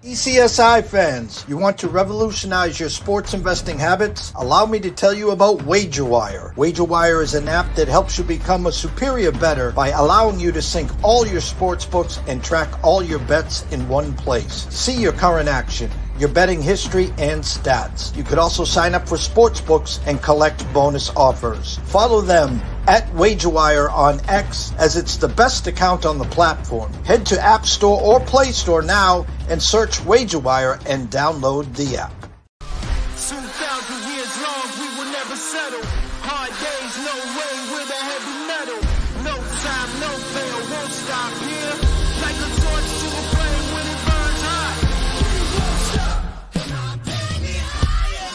TPCSI fans, you want to revolutionize your sports investing habits? Allow me to tell you about WagerWire. WagerWire is an app that helps you become a superior bettor by allowing you to sync all your sports books and track all your bets in one place. See your current action, your betting history, and stats. You could also sign up for sports books and collect bonus offers. Follow them at WagerWire on X, as it's the best account on the platform. Head to App Store or Play Store now and search WagerWire and download the app. 2,000 years long, we will never settle. Hard days, no way, with a heavy metal. No time, no fail, won't stop here. Like a torch to a flame when it burns hot. We won't stop, and I'm taking it higher.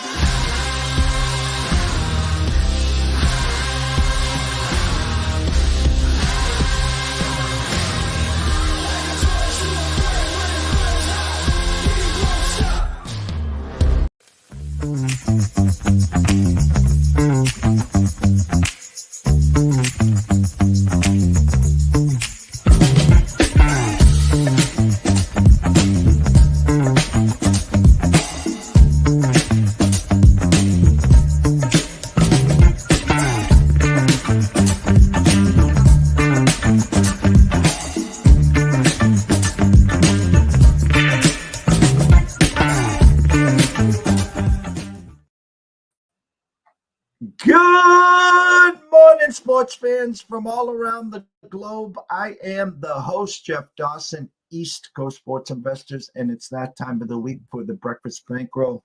Like a torch to a flame when it burns hot. We won't stop. Good morning, sports fans from all around the globe. I am the host, Jeff Dawson, East Coast Sports Investors, and it's that time of the week for the Breakfast Bankroll.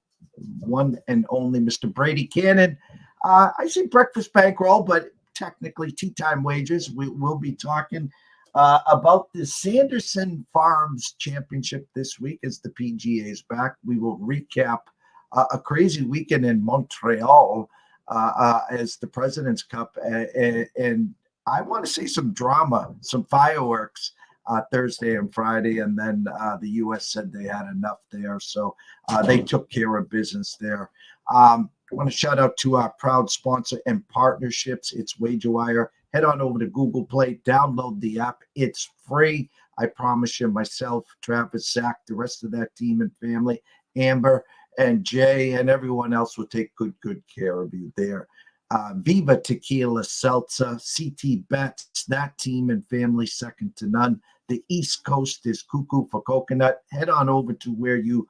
One and only Mr. Brady Kannon. I say Breakfast Bankroll, but technically Tea Time Wagers. We will be talking about the Sanderson Farms Championship this week as the PGA is back. We will recap a crazy weekend in Montreal as the President's Cup, and I want to see some drama, some fireworks Thursday and Friday, and then the U.S. said they had enough there, so they took care of business there. I want to shout out to our proud sponsor and partnerships. It's WagerWire. Head on over to Google Play, download the app. It's free. I promise you, myself, Travis, Zach, the rest of that team and family, Amber, and Jay and everyone else will take good care of you there. Viva Tequila Seltzer, CT Bets, that team and family second to none. The East Coast is cuckoo for coconut. Head on over to where you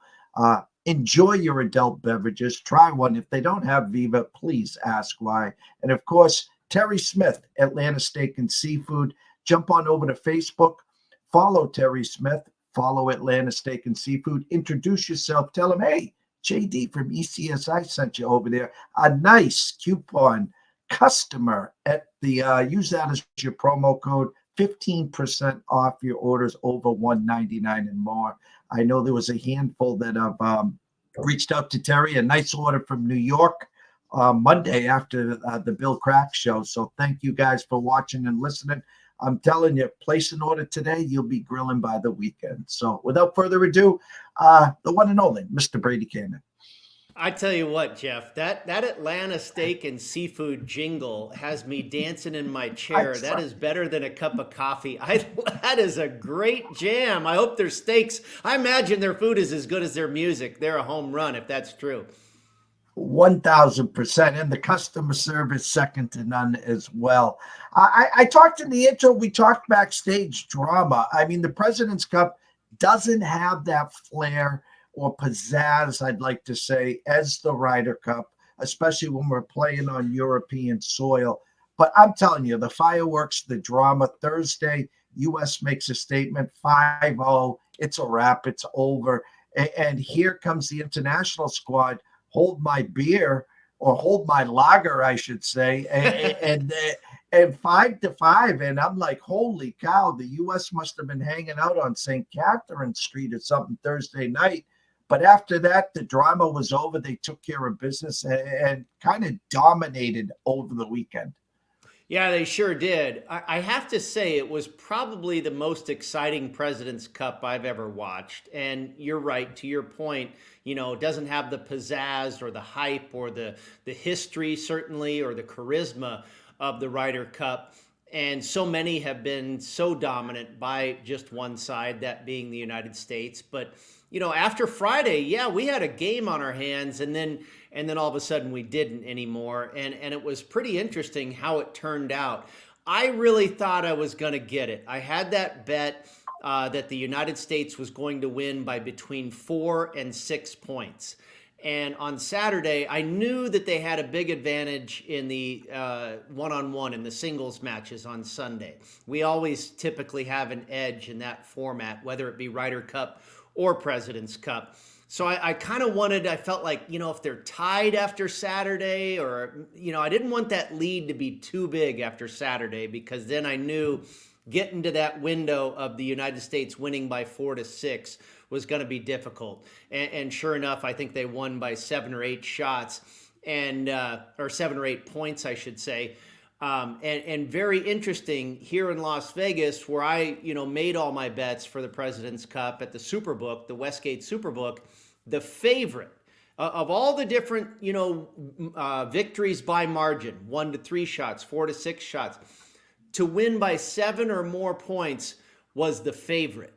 enjoy your adult beverages. Try one. If they don't have Viva, please ask why. And of course, Terry Smith, Atlanta Steak and Seafood. Jump on over to Facebook. Follow Terry Smith. Follow Atlanta Steak and Seafood. Introduce yourself. Tell them, hey, JD from ECSI sent you over there. A nice coupon customer at the use that as your promo code. 15% off your orders over $199 and more. I know there was a handful that have reached out to Terry. A nice order from New York Monday after the Bill Crack show. So thank you guys for watching and listening. I'm telling you, place an order today, you'll be grilling by the weekend. So without further ado, the one and only Mr. Brady Kannon. I tell you what, Jeff, that Atlanta Steak and Seafood jingle has me dancing in my chair. That is better than a cup of coffee. That is a great jam. I hope their steaks, I imagine their food is as good as their music. They're a home run if that's true. 1,000%, and the customer service second to none as well. I talked in the intro, we talked backstage drama. I mean, the President's Cup doesn't have that flair or pizzazz, I'd like to say, as the Ryder Cup, especially when we're playing on European soil. But I'm telling you, the fireworks, the drama, Thursday, U.S. makes a statement, 5-0, it's a wrap, it's over. And here comes the international squad, hold my beer, or hold my lager, I should say, and 5-5. And I'm like, holy cow, the U.S. must have been hanging out on St. Catherine Street or something Thursday night. But after that, the drama was over. They took care of business and kind of dominated over the weekend. Yeah, they sure did. I have to say it was probably the most exciting President's Cup I've ever watched. And you're right, to your point, you know, it doesn't have the pizzazz or the hype or the history, certainly, or the charisma of the Ryder Cup. And so many have been so dominant by just one side, that being the United States. But after Friday, yeah, we had a game on our hands, and then all of a sudden we didn't anymore. And it was pretty interesting how it turned out. I really thought I was going to get it. I had that bet that the United States was going to win by between 4 and 6 points. And on Saturday, I knew that they had a big advantage in the one-on-one in the singles matches on Sunday. We always typically have an edge in that format, whether it be Ryder Cup or President's Cup. So I kind of I felt like, if they're tied after Saturday, or, I didn't want that lead to be too big after Saturday, because then I knew getting to that window of the United States winning by 4 to 6 was going to be difficult. And sure enough, I think they won by 7 or 8 shots, or 7 or 8 points, I should say. And very interesting here in Las Vegas, where I, made all my bets for the President's Cup at the Superbook, the Westgate Superbook, the favorite of all the different, victories by margin, 1 to 3 shots, 4 to 6 shots, to win by 7 or more points was the favorite.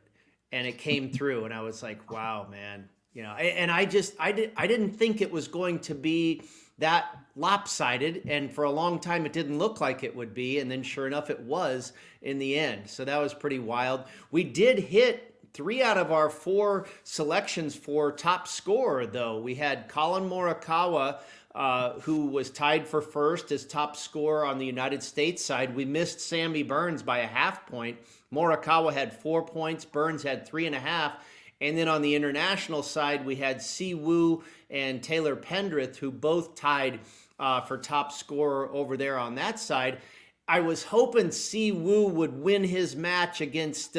And it came through, and I was like, wow, man, and I didn't think it was going to be that lopsided. And for a long time, it didn't look like it would be. And then sure enough, it was in the end. So that was pretty wild. We did hit 3 out of our 4 selections for top scorer, though. We had Colin Morikawa, who was tied for first as top scorer on the United States side. We missed Sammy Burns by a half point. Morikawa had 4 points. Burns had 3.5. And then on the international side, we had Si Woo and Taylor Pendrith, who both tied for top scorer over there on that side. I was hoping Si Woo would win his match against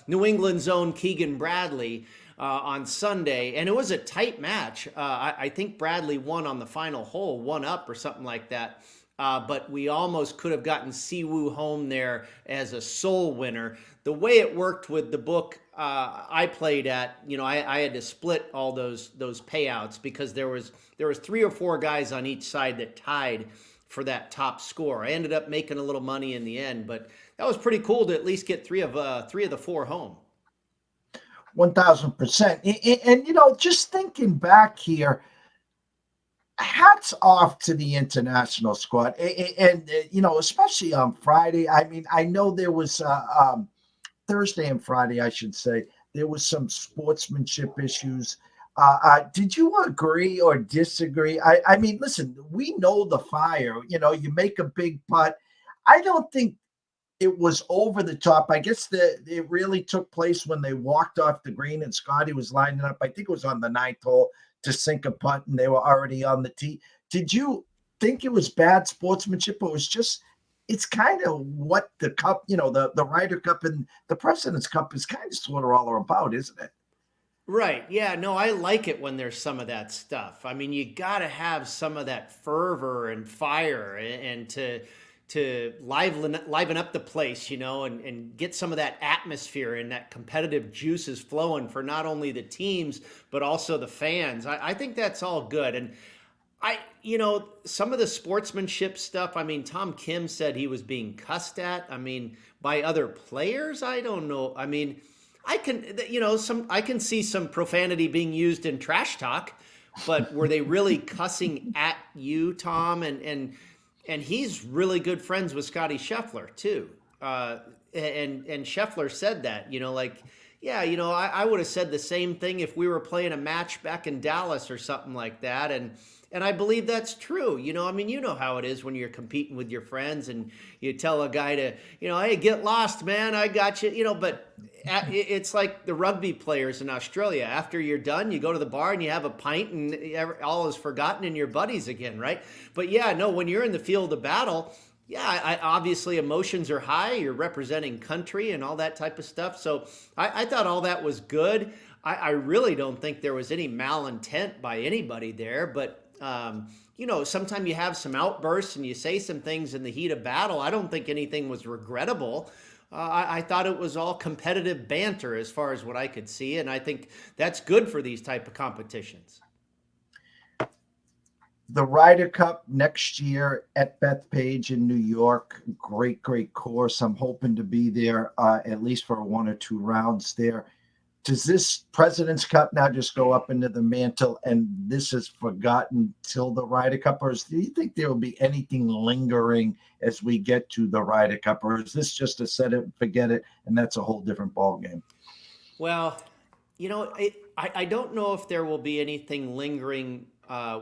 New England's own Keegan Bradley on Sunday, and it was a tight match. I think Bradley won on the final hole, 1 up or something like that. But we almost could have gotten Si Woo home there as a sole winner. The way it worked with the book I played at, I had to split all those payouts, because there was 3 or 4 guys on each side that tied for that top score. I ended up making a little money in the end, but that was pretty cool to at least get 3 of the 4 home. 1,000%. And just thinking back here, hats off to the international squad, and especially on Friday. I mean, I know there was Thursday and Friday, I should say, there was some sportsmanship issues. Did you agree or disagree? I mean, listen, we know the fire. You make a big putt. I don't think it was over the top. I guess it really took place when they walked off the green and Scotty was lining up. I think it was on the 9th hole to sink a putt, and they were already on the tee. Did you think it was bad sportsmanship, or was just, it's kind of what the cup, the Ryder Cup and the President's Cup is kind of sort of all about, isn't it? Right. Yeah. No, I like it when there's some of that stuff. I mean, you got to have some of that fervor and fire, and to liven up the place, and get some of that atmosphere and that competitive juices flowing for not only the teams, but also the fans. I think that's all good. And some of the sportsmanship stuff, I mean, Tom Kim said he was being cussed at. I mean, by other players, I don't know. I mean, I can see some profanity being used in trash talk, but were they really cussing at you, Tom? And he's really good friends with Scotty Scheffler too. And Scheffler said that, I would have said the same thing if we were playing a match back in Dallas or something like that. And I believe that's true. I mean, you know how it is when you're competing with your friends and you tell a guy to, hey, get lost, man. I got you, but it's like the rugby players in Australia. After you're done, you go to the bar and you have a pint and all is forgotten and your buddies again, right? But yeah, no, when you're in the field of battle, yeah, obviously emotions are high. You're representing country and all that type of stuff. So I thought all that was good. I really don't think there was any malintent by anybody there, but sometimes you have some outbursts and you say some things in the heat of battle. I don't think anything was regrettable. I thought it was all competitive banter as far as what I could see. And I think that's good for these type of competitions. The Ryder Cup next year at Bethpage in New York. Great, great course. I'm hoping to be there at least for one or two rounds there. Does this President's Cup now just go up into the mantle and this is forgotten till the Ryder Cup? Or do you think there will be anything lingering as we get to the Ryder Cup? Or is this just a set it and forget it and that's a whole different ballgame? Well, I don't know if there will be anything lingering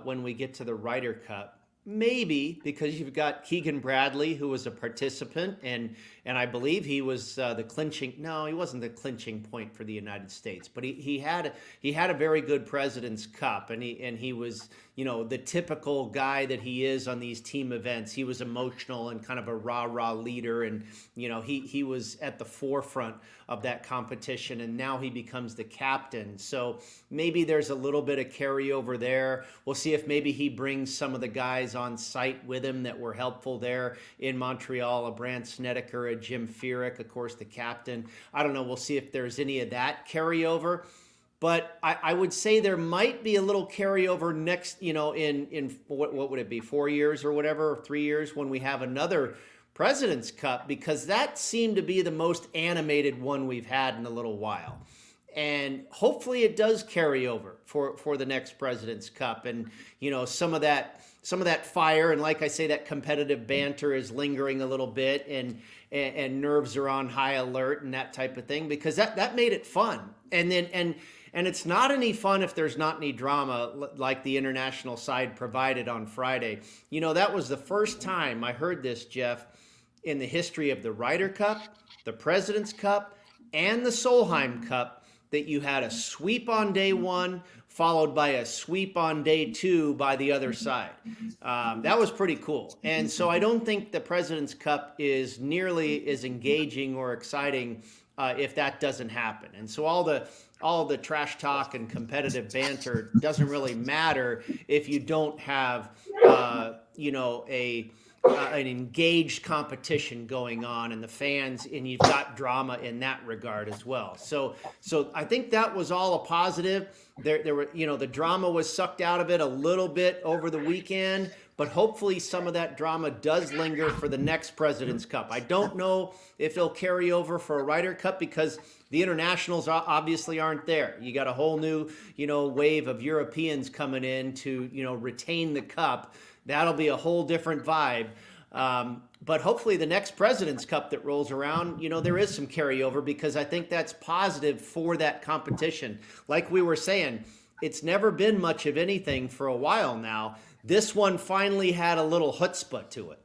when we get to the Ryder Cup. Maybe because you've got Keegan Bradley, who was a participant, and I believe he was the clinching. No, he wasn't the clinching point for the United States, but he had a very good President's Cup, and he was the typical guy that he is on these team events. He was emotional and kind of a rah leader, and he was at the forefront of that competition, and now he becomes the captain. So maybe there's a little bit of carryover there. We'll see if maybe he brings some of the guys on site with him that were helpful there in Montreal, a Brandt Snedeker, a Jim Furyk, of course, the captain. I don't know. We'll see if there's any of that carryover. But I would say there might be a little carryover next, in what would it be, 4 years or whatever, or 3 years when we have another President's Cup, because that seemed to be the most animated one we've had in a little while. And hopefully it does carry over for the next President's Cup. And, some of that fire, and like I say, that competitive banter is lingering a little bit, and nerves are on high alert and that type of thing, because that made it fun. And it's not any fun if there's not any drama like the international side provided on Friday. That was the first time I heard this, Jeff, in the history of the Ryder Cup, the President's Cup, and the Solheim Cup, that you had a sweep on day one, followed by a sweep on day two by the other side. That was pretty cool. And so I don't think the President's Cup is nearly as engaging or exciting if that doesn't happen. And so all the trash talk and competitive banter doesn't really matter if you don't have an engaged competition going on, and the fans, and you've got drama in that regard as well. So I think that was all a positive. There were, the drama was sucked out of it a little bit over the weekend, but hopefully some of that drama does linger for the next President's Cup. I don't know if it'll carry over for a Ryder Cup because the internationals obviously aren't there. You got a whole new, wave of Europeans coming in to, retain the cup. That'll be a whole different vibe. But hopefully the next President's Cup that rolls around, there is some carryover, because I think that's positive for that competition. Like we were saying, it's never been much of anything for a while now. This one finally had a little chutzpah to it.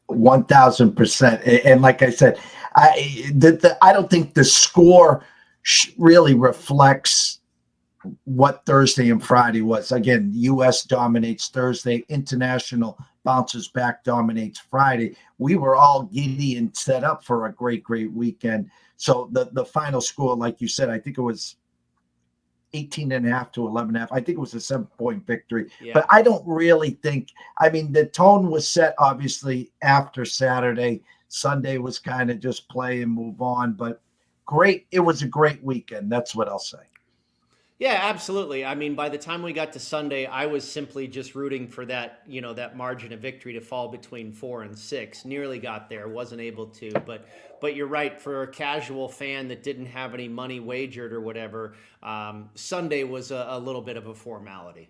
1,000%. And like I said, I don't think the score really reflects what Thursday and Friday was. Again, U.S. dominates Thursday, international bounces back, dominates Friday. We were all giddy and set up for a great, great weekend. So the final score, like you said, I think it was 18.5 to 11.5. I think it was a 7-point victory. Yeah. But I don't really think, the tone was set obviously after Saturday. Sunday was kind of just play and move on, but great. It was a great weekend. That's what I'll say. Yeah, absolutely. By the time we got to Sunday, I was simply just rooting for that, that margin of victory to fall between 4 and 6. Nearly got there, wasn't able to. But you're right. For a casual fan that didn't have any money wagered or whatever, Sunday was a little bit of a formality.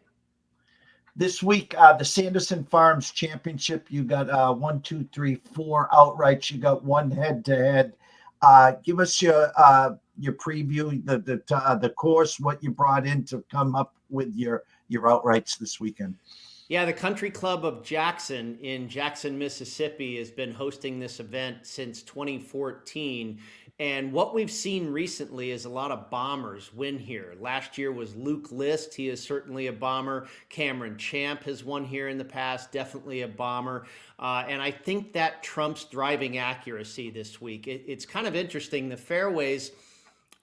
This week, the Sanderson Farms Championship, you got 4 outrights. You got one head-to-head. Give us your preview, the course, what you brought in to come up with your outrights this weekend. Yeah, the Country Club of Jackson in Jackson, Mississippi has been hosting this event since 2014. And what we've seen recently is a lot of bombers win here. Last year was Luke List. He is certainly a bomber. Cameron Champ has won here in the past, definitely a bomber. And I think that trumps driving accuracy this week. It's kind of interesting. The fairways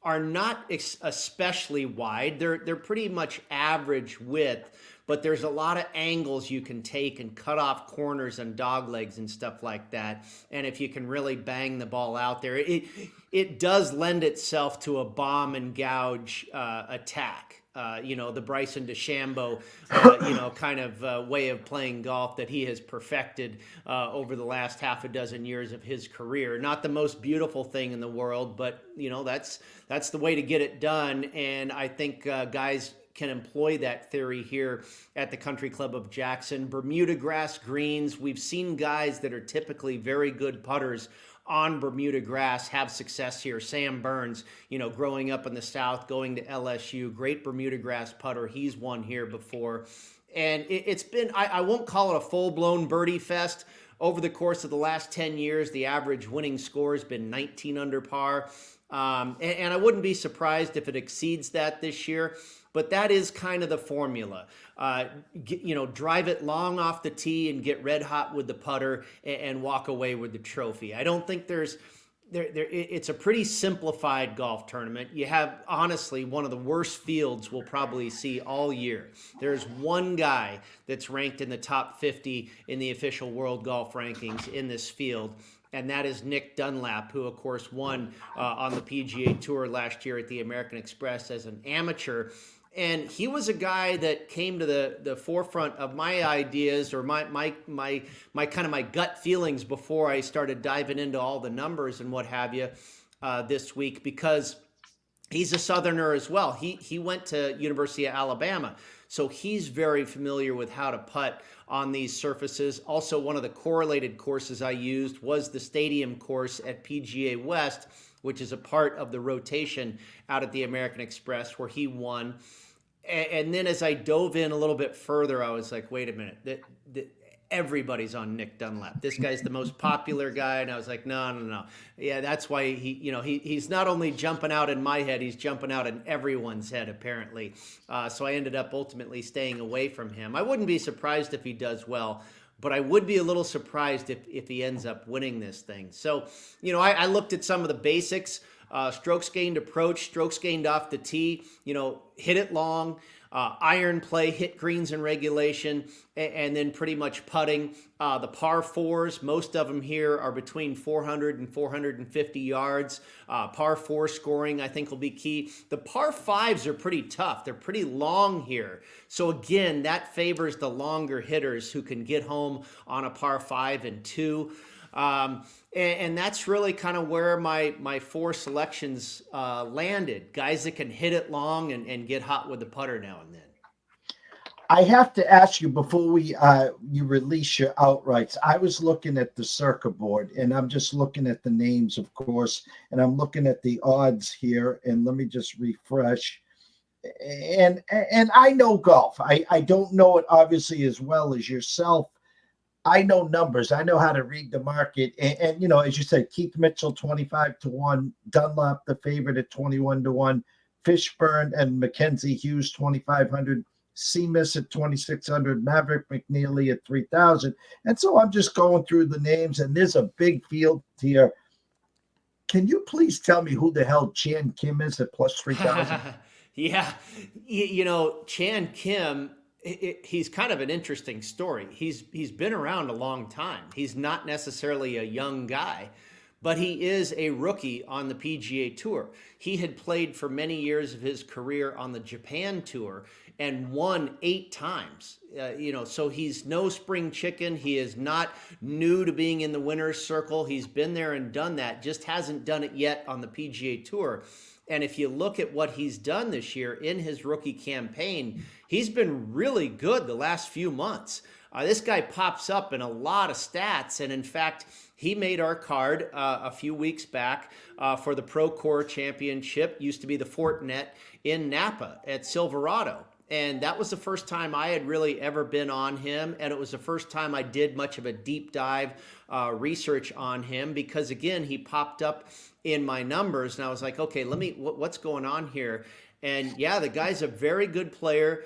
are not especially wide. They're pretty much average width. but there's a lot of angles you can take and cut off corners and dog legs and stuff like that. And if you can really bang the ball out there, it does lend itself to a bomb and gouge attack. The Bryson DeChambeau, kind of way of playing golf that he has perfected over the last half a dozen years of his career. Not the most beautiful thing in the world, but that's the way to get it done. And I think guys can employ that theory here at the Country Club of Jackson. Bermuda grass greens. We've seen guys that are typically very good putters on Bermuda grass have success here. Sam Burns, growing up in the South, going to LSU, great Bermuda grass putter. He's won here before. And it's been, I won't call it a full-blown birdie fest. Over the course of the last 10 years, the average winning score has been 19 under par. And I wouldn't be surprised if it exceeds that this year. But that is kind of the formula. Drive it long off the tee and get red hot with the putter and walk away with the trophy. I don't think it's a pretty simplified golf tournament. You have, honestly, one of the worst fields we'll probably see all year. There's one guy that's ranked in the top 50 in the official world golf rankings in this field, and that is Nick Dunlap, who, of course, won on the PGA Tour last year at the American Express as an amateur. And he was a guy that came to the forefront of my ideas or my kind of my gut feelings before I started diving into all the numbers and what have you this week, because he's a Southerner as well. He went to University of Alabama, so he's very familiar with how to putt on these surfaces. Also, one of the correlated courses I used was the Stadium course at PGA West, which is a part of the rotation out at the American Express where he won. And then as I dove in a little bit further, I was like, wait a minute, everybody's on Nick Dunlap. This guy's the most popular guy. And I was like, no. Yeah, that's why he's not only jumping out in my head, he's jumping out in everyone's head, apparently. So I ended up ultimately staying away from him. I wouldn't be surprised if he does well, but I would be a little surprised if he ends up winning this thing. So, I looked at some of the basics. Strokes gained approach, strokes gained off the tee, hit it long, iron play, hit greens in regulation, and then pretty much putting. The par fours, most of them here are between 400 and 450 yards. Par four scoring, I think, will be key. The par fives are pretty tough. They're pretty long here. So again, that favors the longer hitters who can get home on a par 5 and 2. And that's really kind of where my four selections landed. Guys that can hit it long and get hot with the putter now and then. I have to ask you before you release your outrights. I was looking at the circuit board, and I'm just looking at the names, of course, and I'm looking at the odds here. And let me just refresh. And I know golf. I don't know it obviously as well as yourself. I know numbers. I know how to read the market. And as you said, Keith Mitchell, 25-1, Dunlap, the favorite at 21-1, Fishburne and Mackenzie Hughes, 2,500, Seamus at 2,600, Maverick McNeely at 3,000. And so I'm just going through the names, and there's a big field here. Can you please tell me who the hell Chan Kim is at plus 3,000? Yeah. Chan Kim, he's kind of an interesting story. He's been around a long time. He's not necessarily a young guy, but he is a rookie on the PGA Tour. He had played for many years of his career on the Japan Tour and won 8 times. So he's no spring chicken. He is not new to being in the winner's circle. He's been there and done that, just hasn't done it yet on the PGA Tour. And if you look at what he's done this year in his rookie campaign, he's been really good the last few months. This guy pops up in a lot of stats. And in fact, he made our card a few weeks back for the Pro Core Championship, used to be the Fortinet in Napa at Silverado. And that was the first time I had really ever been on him. And it was the first time I did much of a deep dive research on him because, again, he popped up in my numbers. And I was like, okay, what's going on here? And yeah, the guy's a very good player.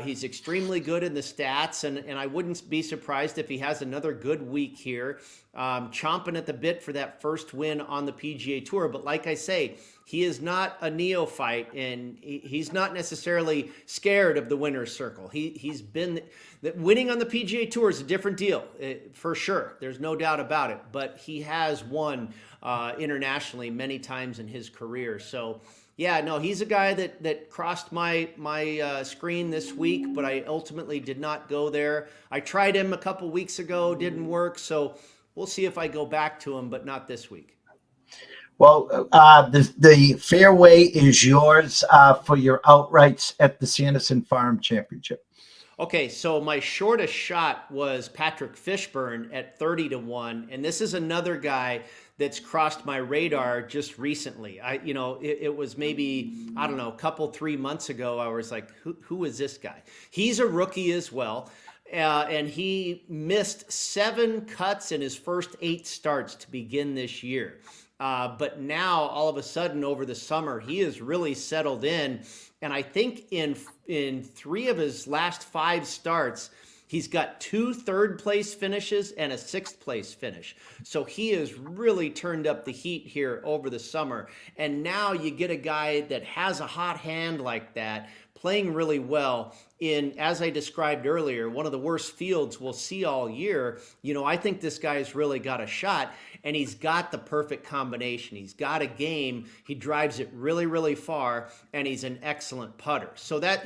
He's extremely good in the stats, and I wouldn't be surprised if he has another good week here, chomping at the bit for that first win on the PGA Tour. But like I say, he is not a neophyte, and he's not necessarily scared of the winner's circle. He's been winning on the PGA Tour is a different deal, for sure. There's no doubt about it. But he has won internationally many times in his career. So yeah, no, he's a guy that crossed my screen this week, but I ultimately did not go there. I tried him a couple weeks ago, didn't work. So we'll see if I go back to him, but not this week. Well, the fairway is yours for your outrights at the Sanderson Farm Championship. Okay, so my shortest shot was Patrick Fishburne at 30-1, and this is another guy that's crossed my radar just recently. It was maybe, I don't know, a couple, 3 months ago. I was like, who is this guy? He's a rookie as well. And he missed 7 cuts in his first 8 starts to begin this year. But now, all of a sudden, over the summer, he has really settled in. And I think in 3 of his last 5 starts, he's got 2 third-place finishes and a 6th-place finish. So he has really turned up the heat here over the summer. And now you get a guy that has a hot hand like that, playing really well in, as I described earlier, one of the worst fields we'll see all year. I think this guy's really got a shot, and he's got the perfect combination. He's got a game. He drives it really, really far, and he's an excellent putter. So that,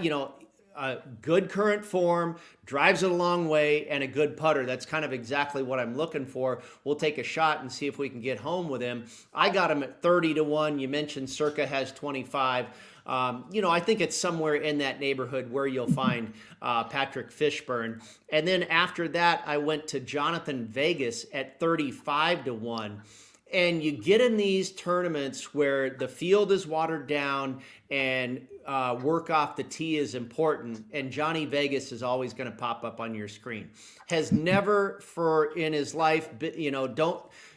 good current form, drives it a long way, and a good putter. That's kind of exactly what I'm looking for. We'll take a shot and see if we can get home with him. I got him at 30-1. You mentioned Circa has 25. I think it's somewhere in that neighborhood where you'll find Patrick Fishburne. And then after that, I went to Jonathan Vegas at 35-1. And you get in these tournaments where the field is watered down and work off the tee is important, and Johnny Vegas is always going to pop up on your screen. Has never in his life,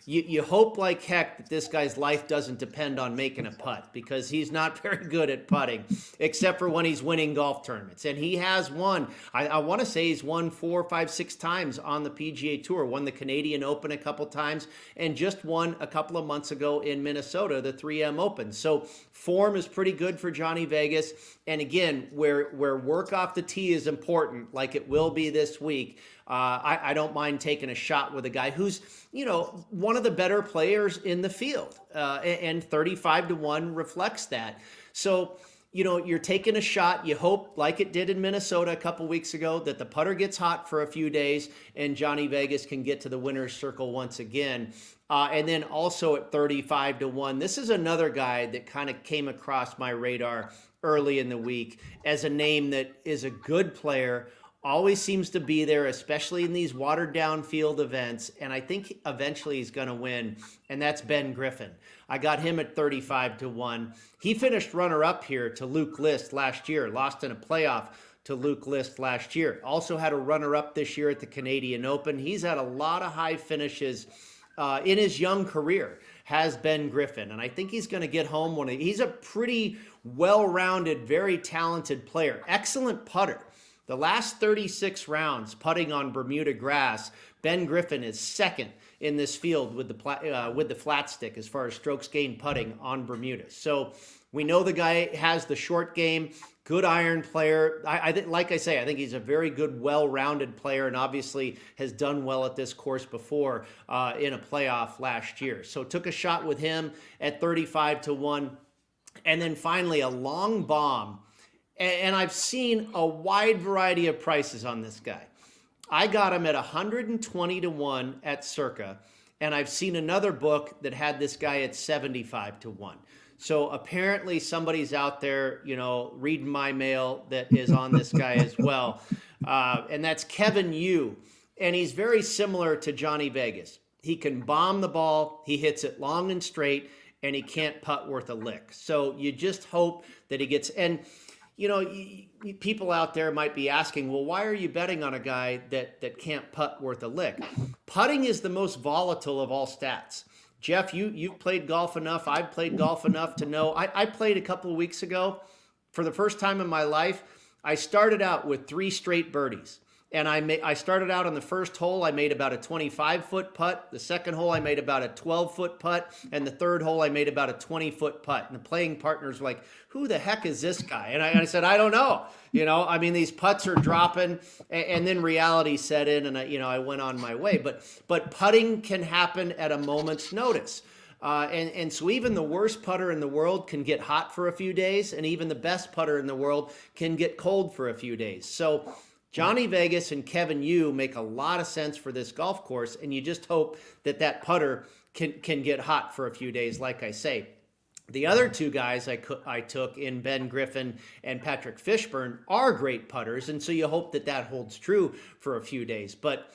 you hope like heck that this guy's life doesn't depend on making a putt, because he's not very good at putting, except for when he's winning golf tournaments. And he has won. I want to say he's won 4, 5, 6 times on the PGA Tour. Won the Canadian Open a couple times, and just won a couple of months ago in Minnesota, the 3M Open. So form is pretty good for Johnny Vegas. And again, where work off the tee is important, like it will be this week, I don't mind taking a shot with a guy who's, one of the better players in the field. And 35-1 reflects that. So, you're taking a shot. You hope, like it did in Minnesota a couple weeks ago, that the putter gets hot for a few days and Johnny Vegas can get to the winner's circle once again. And then also at 35-1, this is another guy that kind of came across my radar early in the week as a name that is a good player, always seems to be there, especially in these watered down field events. And I think eventually he's going to win. And that's Ben Griffin. I got him at 35-1. He finished runner up here to Luke List last year, lost in a playoff to Luke List last year. Also had a runner up this year at the Canadian Open. He's had a lot of high finishes in his young career, has Ben Griffin. And I think he's going to get home. He's a pretty well-rounded, very talented player. Excellent putter. The last 36 rounds putting on Bermuda grass, Ben Griffin is second in this field with the flat stick as far as strokes gained putting on Bermuda. So we know the guy has the short game, good iron player. Like I say, I think he's a very good, well-rounded player, and obviously has done well at this course before in a playoff last year. So took a shot with him at 35-1. And then finally, a long bomb. And I've seen a wide variety of prices on this guy. I got him at 120-1 at Circa, and I've seen another book that had this guy at 75-1. So apparently somebody's out there, reading my mail that is on this guy as well. And that's Kevin Yu. And he's very similar to Johnny Vegas. He can bomb the ball, he hits it long and straight, and he can't putt worth a lick. So you just hope that he gets... And people out there might be asking, well, why are you betting on a guy that can't putt worth a lick? Putting is the most volatile of all stats. Jeff, you've played golf enough. I've played golf enough to know. I played a couple of weeks ago for the first time in my life. I started out with 3 straight birdies. And I started out on the first hole, I made about a 25-foot putt. The second hole, I made about a 12-foot putt. And the third hole, I made about a 20-foot putt. And the playing partners were like, who the heck is this guy? And I said, I don't know. I mean, these putts are dropping. And then reality set in, and I went on my way. But putting can happen at a moment's notice. And so even the worst putter in the world can get hot for a few days. And even the best putter in the world can get cold for a few days. So Johnny Vegas and Kevin Yu make a lot of sense for this golf course, and you just hope that putter can get hot for a few days, like I say. The other 2 guys I took in Ben Griffin and Patrick Fishburne are great putters, and so you hope that holds true for a few days. But,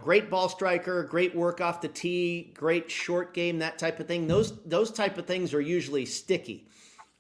great ball striker, great work off the tee, great short game, that type of thing. Those type of things are usually sticky.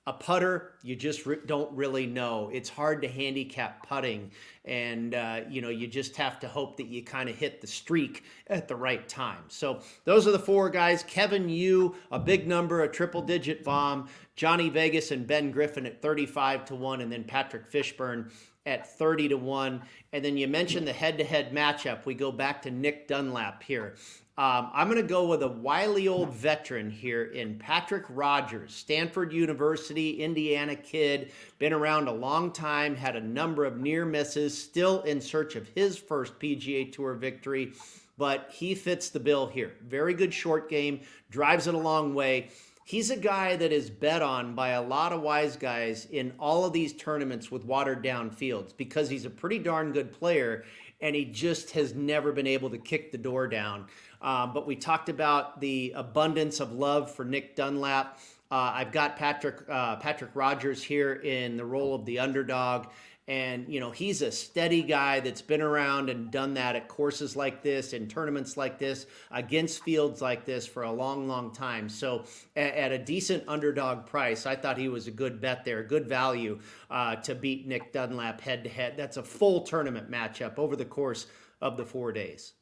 A putter, you just don't really know. It's hard to handicap putting, and you just have to hope that you kind of hit the streak at the right time. So those are the 4 guys. Kevin Yu, a big number, a triple-digit bomb. Johnny Vegas and Ben Griffin at 35-1, and then Patrick Fishburne at 30-1. And then you mentioned the head-to-head matchup. We go back to Nick Dunlap here. I'm going to go with a wily old veteran here in Patrick Rogers, Stanford University, Indiana kid, been around a long time, had a number of near misses, still in search of his first PGA Tour victory, but he fits the bill here. Very good short game, drives it a long way. He's a guy that is bet on by a lot of wise guys in all of these tournaments with watered down fields because he's a pretty darn good player, and he just has never been able to kick the door down. But we talked about the abundance of love for Nick Dunlap. I've got Patrick Rogers here in the role of the underdog. And, he's a steady guy that's been around and done that at courses like this, in tournaments like this, against fields like this for a long, long time. So at a decent underdog price, I thought he was a good bet there, good value to beat Nick Dunlap head to head. That's a full tournament matchup over the course of the 4 days.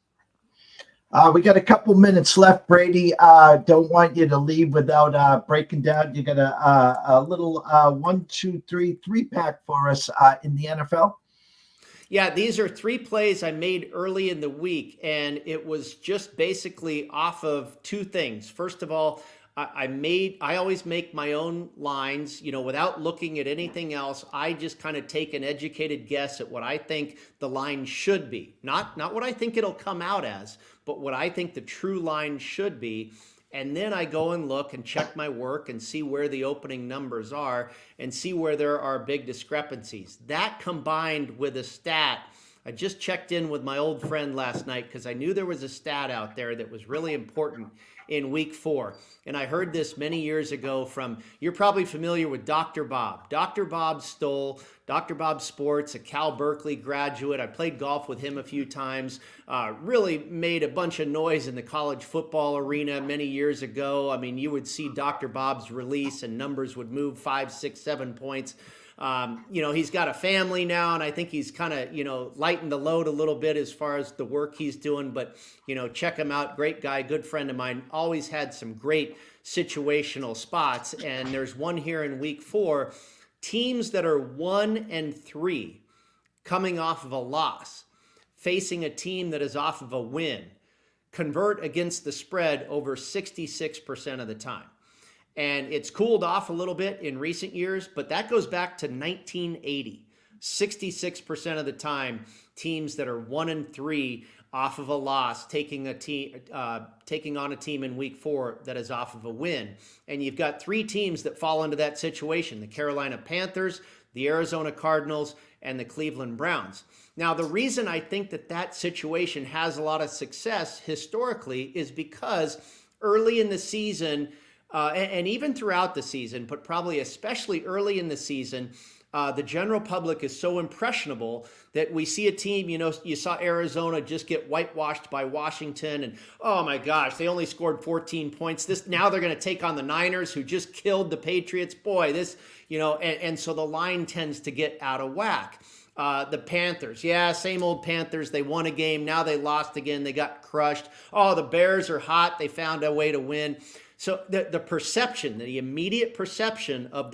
We got a couple minutes left, Brady. Don't want you to leave without breaking down. You got a little 1, 2, 3 pack for us in the NFL. Yeah, these are 3 plays I made early in the week, and it was just basically off of 2 things. First of all, I always make my own lines, without looking at anything else. I just kind of take an educated guess at what I think the line should be. Not what I think it'll come out as, but what I think the true line should be. And then I go and look and check my work and see where the opening numbers are and see where there are big discrepancies. That combined with a stat, I just checked in with my old friend last night because I knew there was a stat out there that was really important in week 4. And I heard this many years ago from, you're probably familiar with Dr. Bob. Dr. Bob Stoll, Dr. Bob Sports, a Cal Berkeley graduate. I played golf with him a few times. Really made a bunch of noise in the college football arena many years ago. I mean, you would see Dr. Bob's release and numbers would move 5, 6, 7 points. He's got a family now, and I think he's kind of, lightened the load a little bit as far as the work he's doing, but, check him out. Great guy, good friend of mine, always had some great situational spots. And there's one here in week 4, teams that are 1-3 coming off of a loss, facing a team that is off of a win, convert against the spread over 66% of the time. And it's cooled off a little bit in recent years, but that goes back to 1980. 66% of the time, teams that are 1-3 off of a loss, taking on a team in week 4 that is off of a win. And you've got 3 teams that fall into that situation: the Carolina Panthers, the Arizona Cardinals, and the Cleveland Browns. Now, the reason I think that situation has a lot of success historically is because early in the season, and even throughout the season, but probably especially early in the season, the general public is so impressionable that we see a team, you saw Arizona just get whitewashed by Washington, and oh my gosh, they only scored 14 points. Now they're going to take on the Niners, who just killed the Patriots. Boy, and so the line tends to get out of whack. The Panthers, same old Panthers. They won a game. Now they lost again. They got crushed. Oh, the Bears are hot. They found a way to win. So the perception, the immediate perception of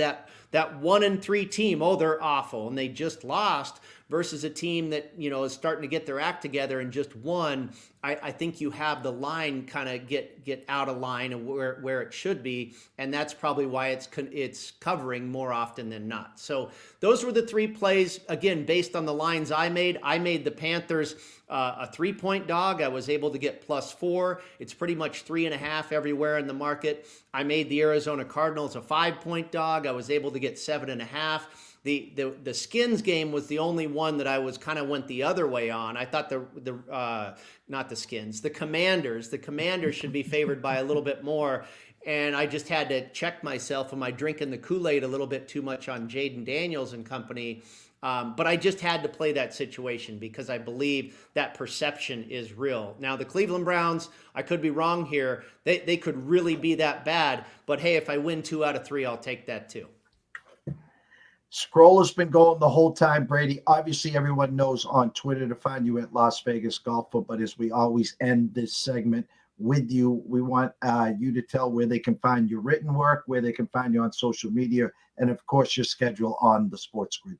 that 1-3 team, oh, they're awful and they just lost, versus a team that, you know, is starting to get their act together and just won. I think you have the line kind of get out of line and where it should be, and that's probably why it's covering more often than not. So those were the 3 plays. Again, based on the lines I made the Panthers a 3-point dog. I was able to get +4. It's pretty much 3.5 everywhere in the market. I made the Arizona Cardinals a 5-point dog. I was able to get 7.5. The Skins game was the only one that I was kind of went the other way on. I thought not the Skins, the Commanders. The Commanders should be favored by a little bit more. And I just had to check myself. Am I drinking the Kool-Aid a little bit too much on Jaden Daniels and company? But I just had to play that situation because I believe that perception is real. Now, the Cleveland Browns, I could be wrong here. They could really be that bad. But hey, if I win 2 out of 3, I'll take that too. Scroll has been going the whole time, Brady. Obviously, everyone knows on Twitter to find you at Las Vegas Golfer. But as we always end this segment with you, we want you to tell where they can find your written work, where they can find you on social media, and of course, your schedule on the Sports Grid.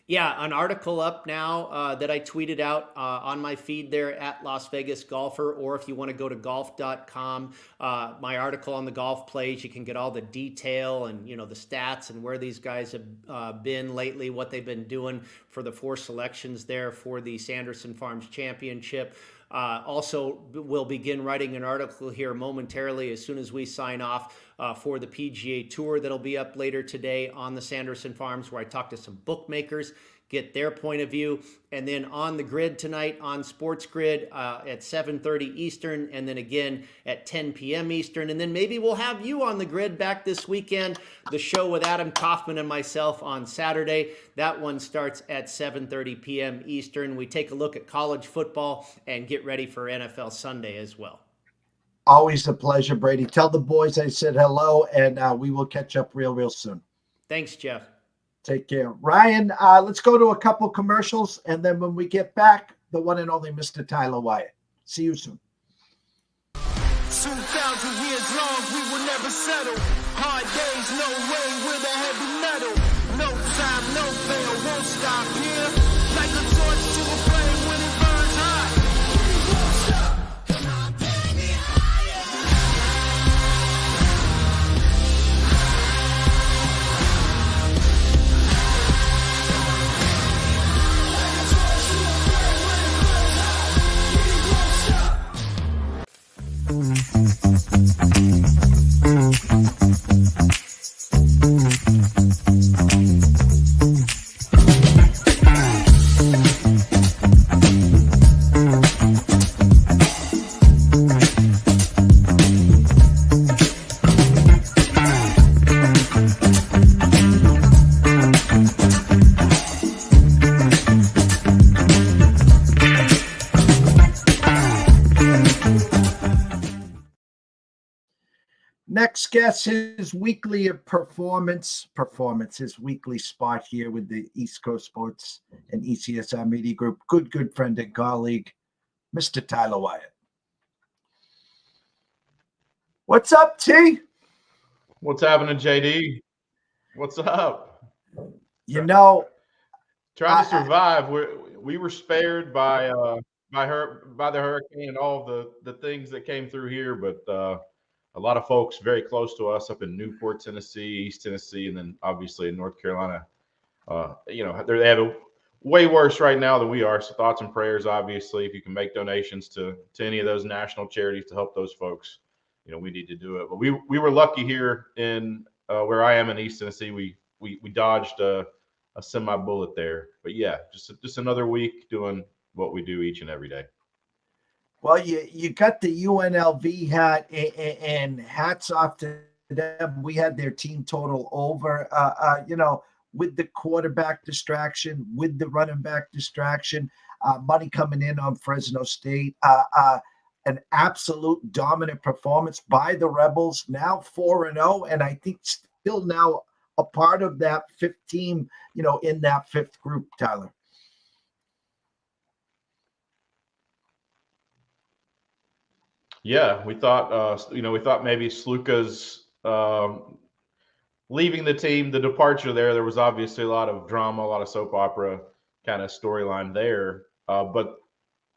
Yeah, an article up now that I tweeted out on my feed there at Las Vegas Golfer, or if you want to go to golf.com, my article on the golf plays, you can get all the detail and, you know, the stats and where these guys have been lately, what they've been doing for the 4 selections there for the Sanderson Farms Championship. Also, we'll begin writing an article here momentarily as soon as we sign off for the PGA Tour that'll be up later today on the Sanderson Farms, where I talk to some bookmakers, get their point of view. And then on the grid tonight on Sports Grid at 7:30 Eastern, and then again at 10 p.m. Eastern. And then maybe we'll have you on the grid back this weekend, the show with Adam Kaufman and myself on Saturday. That one starts at 7:30 p.m. Eastern. We take a look at college football and get ready for NFL Sunday as well. Always a pleasure, Brady. Tell the boys I said hello, and we will catch up real soon. Thanks, Jeff. Take care. Ryan, let's go to a couple commercials, and then when we get back, the one and only Mr. Tyler Wyatt. See you soon. 2,000 years long, we will never settle. Hard days, no way, with a heavy metal. No time, no fail, won't stop here. Like a torch to a flame when it burns hot. We won't stop. Come on, take me higher. Like a torch to a flame when it burns hot. We won't stop. Next guest, his weekly performance, his weekly spot here with the East Coast Sports and ECSR Media Group. Good friend and colleague, Mr. Tyler Wyatt. What's up, T? What's happening, JD? What's up? You know, Trying to survive. We were spared by the hurricane and all the things that came through here, but a lot of folks very close to us up in Newport, Tennessee, East Tennessee, and then obviously in North Carolina. You know, they have it way worse right now than we are. So thoughts and prayers, obviously, if you can make donations to any of those national charities to help those folks, you know, we need to do it. But we were lucky here in where I am in East Tennessee. We dodged a semi-bullet there. But yeah, just another week doing what we do each and every day. well, you got the UNLV hat, and hats off to them. We had their team total over, you know, with the quarterback distraction, with the running back distraction, money coming in on Fresno State, an absolute dominant performance by the Rebels, now 4-0, and I think still now a part of that fifth team, you know, in that fifth group, Tyler. Yeah, we thought maybe Sluka's leaving the team, the departure there was obviously a lot of drama, a lot of soap opera kind of storyline there. But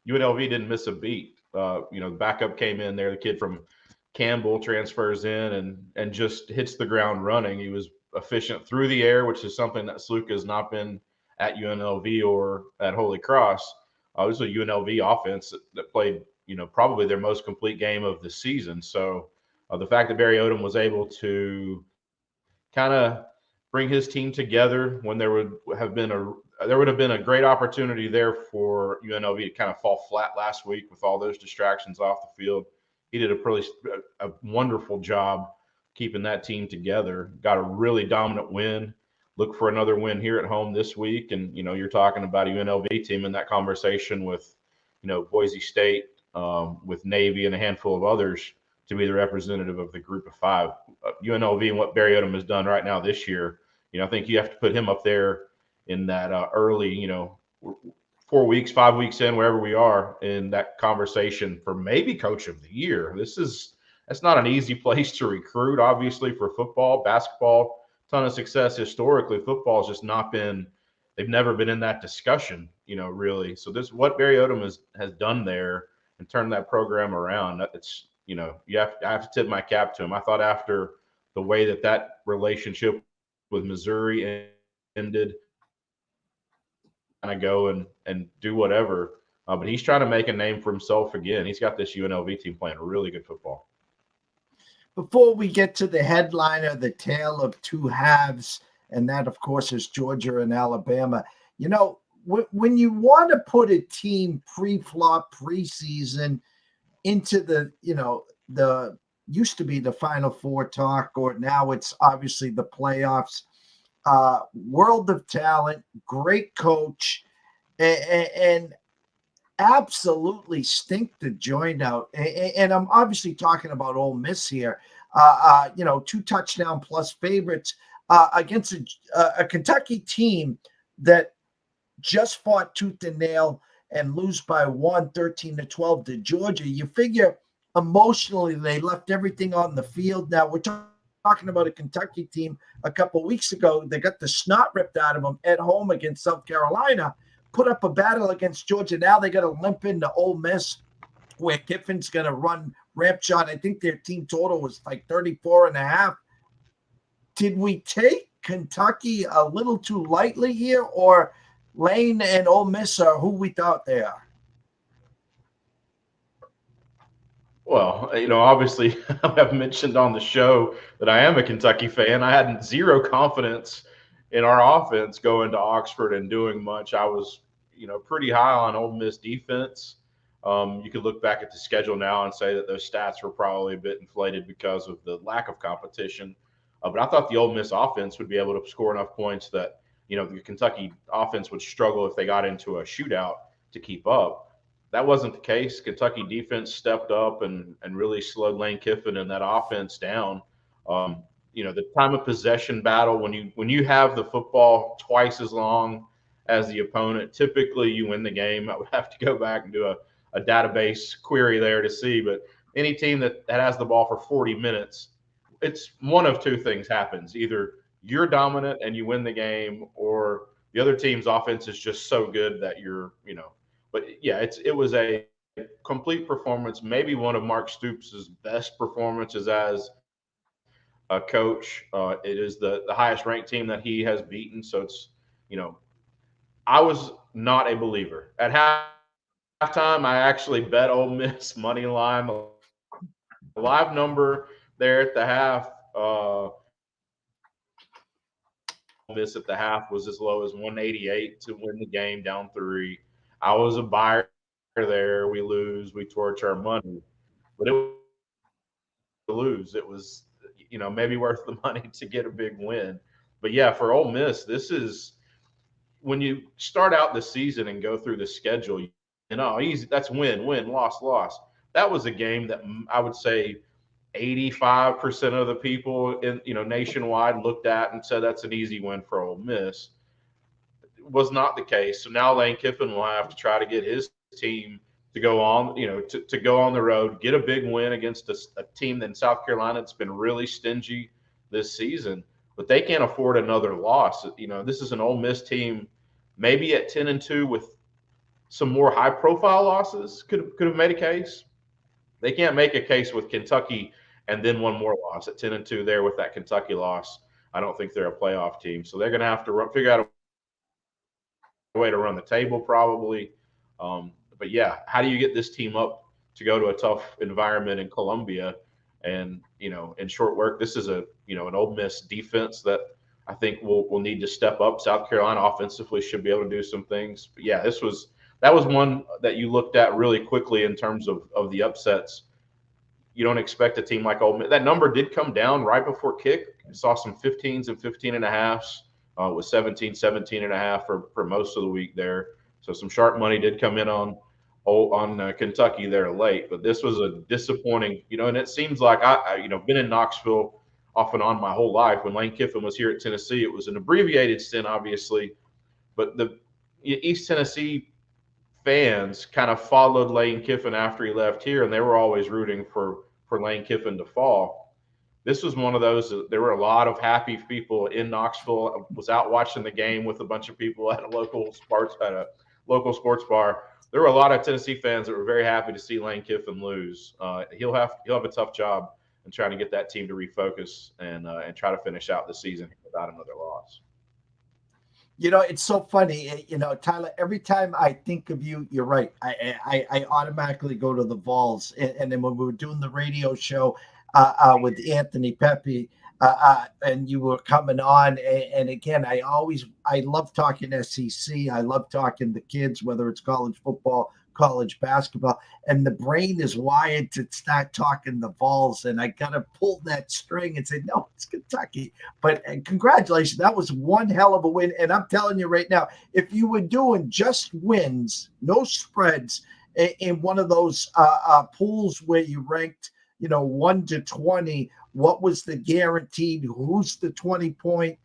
UNLV didn't miss a beat. The backup came in there. The kid from Campbell transfers in and just hits the ground running. He was efficient through the air, which is something that Sluka has not been at UNLV or at Holy Cross. This was a UNLV offense that played, probably their most complete game of the season. So the fact that Barry Odom was able to kind of bring his team together when there would have been a great opportunity there for UNLV to kind of fall flat last week with all those distractions off the field. He did a wonderful job keeping that team together. Got a really dominant win. Look for another win here at home this week. And, you're talking about a UNLV team in that conversation with, Boise State, with Navy and a handful of others to be the representative of the group of five. UNLV and what Barry Odom has done right now this year, I think you have to put him up there in that early, 4 weeks, 5 weeks in, wherever we are in that conversation for maybe coach of the year. That's not an easy place to recruit, obviously, for football, basketball, ton of success historically. Football has just not been, they've never been in that discussion, really. So what Barry Odom has done there and turned that program around, it's, I have to tip my cap to him. I thought after the way that relationship with Missouri ended, kind of go and do whatever. But he's trying to make a name for himself again. He's got this UNLV team playing really good football. Before we get to the headliner, the tale of two halves, and that, of course, is Georgia and Alabama. When you want to put a team pre-flop preseason into the used to be the Final Four talk, or now it's obviously the playoffs. World of talent, great coach, and absolutely stink the joint out. And I'm obviously talking about Ole Miss here. 2 touchdown plus favorites against a Kentucky team that just fought tooth and nail and lose by 13-12 to Georgia. You figure emotionally they left everything on the field. Now we're talking about a Kentucky team a couple of weeks ago. They got the snot ripped out of them at home against South Carolina, put up a battle against Georgia. Now they got to limp into Ole Miss, where Kiffin's going to run ramp shot. I think their team total was like 34.5. Did we take Kentucky a little too lightly here, or Lane and Ole Miss are who we thought they are? Well, obviously, I've mentioned on the show that I am a Kentucky fan. I had zero confidence in our offense going to Oxford and doing much. I was, pretty high on Ole Miss defense. You could look back at the schedule now and say that those stats were probably a bit inflated because of the lack of competition. But I thought the Ole Miss offense would be able to score enough points that, the Kentucky offense would struggle if they got into a shootout to keep up. That wasn't the case. Kentucky defense stepped up and really slowed Lane Kiffin and that offense down. The time of possession battle, when you have the football twice as long as the opponent, typically you win the game. I would have to go back and do a database query there to see. But any team that has the ball for 40 minutes, it's one of two things happens. Either you're dominant and you win the game, or the other team's offense is just so good that you're. But yeah, it was a complete performance, maybe one of Mark Stoops' best performances as a coach. It is the highest ranked team that he has beaten. So it's, I was not a believer. At halftime, I actually bet Ole Miss money line. The live number there at the half, Ole Miss at the half was as low as 188 to win the game, down 3. I was a buyer there. We lose, we torch our money, but it was, maybe worth the money to get a big win. But yeah, for Ole Miss, this is when you start out the season and go through the schedule, easy. That's win, loss. That was a game that I would say 85% of the people nationwide looked at and said that's an easy win for Ole Miss. Was not the case. So now Lane Kiffin will have to try to get his team to go on, to go on the road, get a big win against a team in South Carolina that's been really stingy this season. but they can't afford another loss. This is an Ole Miss team, maybe at 10-2 with some more high-profile losses could have made a case. They can't make a case with Kentucky and then one more loss at 10-2 there with that Kentucky loss. I don't think they're a playoff team, so they're going to have to figure out a way to run the table probably. But yeah, how do you get this team up to go to a tough environment in Columbia? And in short work, this is an Ole Miss defense that I think will need to step up. South Carolina offensively should be able to do some things. But yeah, that was one that you looked at really quickly in terms of the upsets. You don't expect a team like Ole Miss. That number did come down right before kick. You saw some 15s and 15.5s with 17.5 for most of the week there. So some sharp money did come in on Kentucky there late. But this was a disappointing, and it seems like I been in Knoxville off and on my whole life. When Lane Kiffin was here at Tennessee, it was an abbreviated stint, obviously. But the East Tennessee fans kind of followed Lane Kiffin after he left here, and they were always rooting for Lane Kiffin to fall. This was one of those. There were a lot of happy people in Knoxville. I was out watching the game with a bunch of people at a local sports bar. There were a lot of Tennessee fans that were very happy to see Lane Kiffin lose. He'll have a tough job in trying to get that team to refocus and try to finish out the season without another loss. It's so funny, Tyler, every time I think of you, you're right. I automatically go to the Vols. And then when we were doing the radio show with Anthony Pepe, and you were coming on, and again, I love talking SEC. I love talking the kids, whether it's college football, college basketball, and the brain is wired to start talking the Vols, and I gotta pull that string and say, no, it's Kentucky. But congratulations, that was one hell of a win. And I'm telling you right now, if you were doing just wins, no spreads, in one of those pools where you ranked 1 to 20, what was the guaranteed, who's the 20-point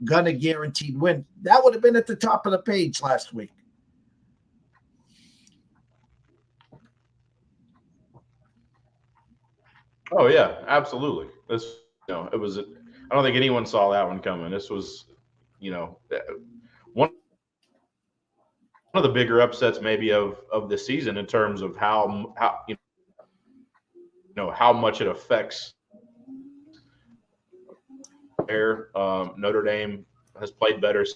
gonna guaranteed win, that would have been at the top of the page last week. Oh yeah, absolutely. This, it was. I don't think anyone saw that one coming. This was, one of the bigger upsets maybe of the season in terms of how much it affects. Notre Dame has played better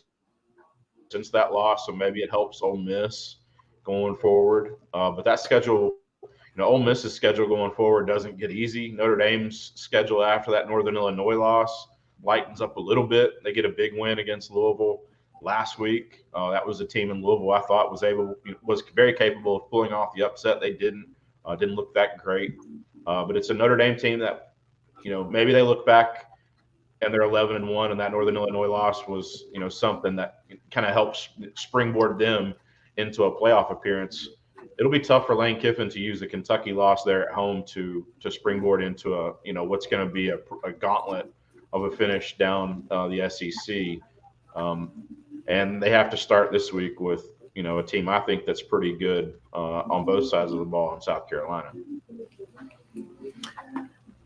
since that loss, so maybe it helps Ole Miss going forward. But that schedule. Ole Miss's schedule going forward doesn't get easy. Notre Dame's schedule after that Northern Illinois loss lightens up a little bit. They get a big win against Louisville last week. That was a team in Louisville I thought was very capable of pulling off the upset. They didn't look that great. But it's a Notre Dame team that, maybe they look back and they're 11-1, and that Northern Illinois loss was, something that kind of helps springboard them into a playoff appearance. It'll be tough for Lane Kiffin to use the Kentucky loss there at home to springboard into what's going to be a gauntlet of a finish down the SEC. And they have to start this week with a team I think that's pretty good on both sides of the ball in South Carolina.